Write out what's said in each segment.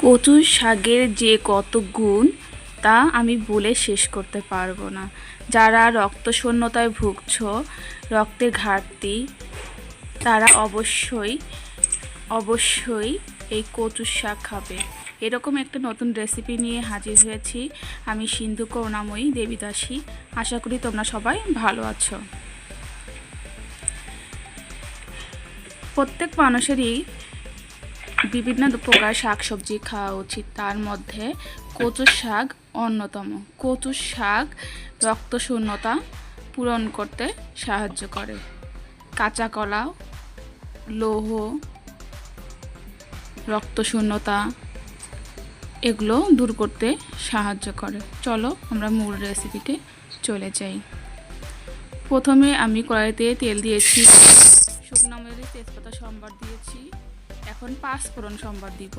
কচু শাকের যে কত গুণ তা আমি বলে শেষ করতে পারবো না। যারা রক্তশূন্যতায় ভুগছ, রক্তের ঘাটতি, তারা অবশ্যই এই কচু শাক খাবে। এরকম একটা নতুন রেসিপি নিয়ে হাজির হয়েছি আমি, সিন্ধু করুণাময়ী দেবীদাসী। আশা করি তোমরা সবাই ভালো আছো। প্রত্যেক মানুষেরই বিভিন্ন প্রকার শাকসবজি খাওয়া উচিত, তার মধ্যে কচু শাক অন্যতম। কচু শাক রক্তশূন্যতা পূরণ করতে সাহায্য করে। কাঁচা কলা, লৌহ, রক্তশূন্যতা এগুলো দূর করতে সাহায্য করে। চলো আমরা মূল রেসিপিতে চলে যাই। প্রথমে আমি কড়াইতে তেল দিয়েছি, শুকনো মরিচ, তেজপাতা সম্বার দিয়েছি। এখন পাঁচফোড়ন সম্বার দিব।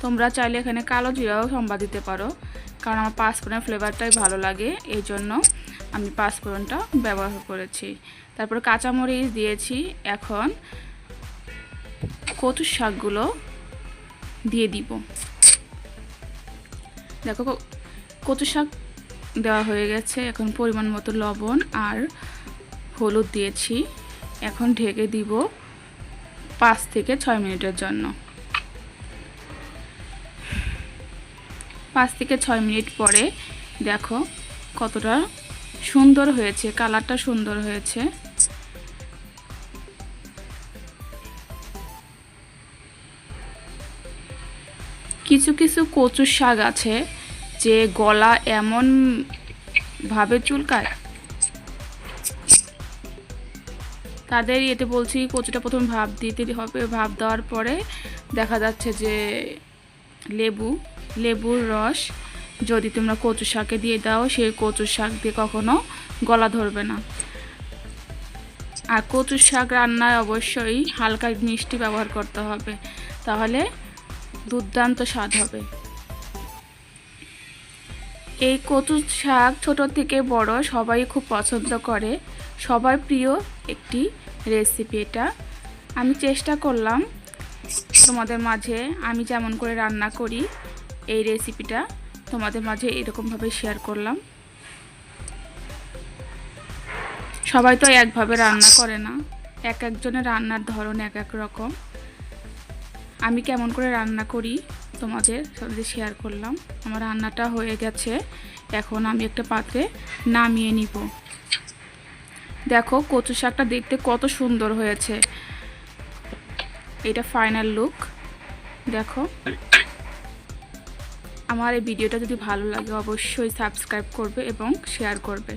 তোমরা চাইলে এখানে কালো জিরাও সম্বার দিতে পারো, কারণ আমার পাঁচফোড়নের ফ্লেভারটাই ভালো লাগে, এই জন্য আমি পাঁচফোড়নটা ব্যবহার করেছি। তারপর কাঁচামরিচ দিয়েছি। এখন কচু শাকগুলো দিয়ে দিব। দেখো কচু শাক দেওয়া হয়ে গেছে। এখন পরিমাণ মতো লবণ আর হলুদ দিয়েছি। এখন ঢেকে দিব 5 থেকে 6 মিনিটের জন্য। 5 থেকে 6 মিনিট পরে দেখো কতটা সুন্দর হয়েছে, কালারটা সুন্দর হয়েছে। কিছু কিছু কচু শাক আছে যে গলা এমন ভাবে চুলকায়, তাদের এতে বলছি কচুটা প্রথম ভাপ দিতে হবে। ভাপ দেওয়ার পরে দেখা যাচ্ছে যে লেবুর রস যদি তোমরা কচু শাকে দিয়ে দাও, সেই কচু শাক দিয়ে কখনো গলা ধরবে না। আর কচু শাক রান্নায় অবশ্যই হালকা মিষ্টি ব্যবহার করতে হবে, তাহলে দুর্দান্ত স্বাদ হবে। এই কচু শাক ছোট থেকে বড় সবাই খুব পছন্দ করে, সবার প্রিয় একটি রেসিপি এটা। আমি চেষ্টা করলাম তোমাদের মাঝে আমি যেমন করে রান্না করি এই রেসিপিটা তোমাদের মাঝে এরকমভাবে শেয়ার করলাম। সবাই তো একভাবে রান্না করে না, এক একজনের রান্নার ধরন এক এক রকম। আমি কেমন করে রান্না করি তোমাদের সাথে শেয়ার করলাম। আমার রান্নাটা হয়ে গেছে, এখন আমি একটা পাত্রে নামিয়ে নিব। দেখো কচু শাকটা দেখতে কত সুন্দর হয়েছে, এটা ফাইনাল লুক। দেখো আমার এই ভিডিওটা যদি ভালো লাগে অবশ্যই সাবস্ক্রাইব করবে এবং শেয়ার করবে।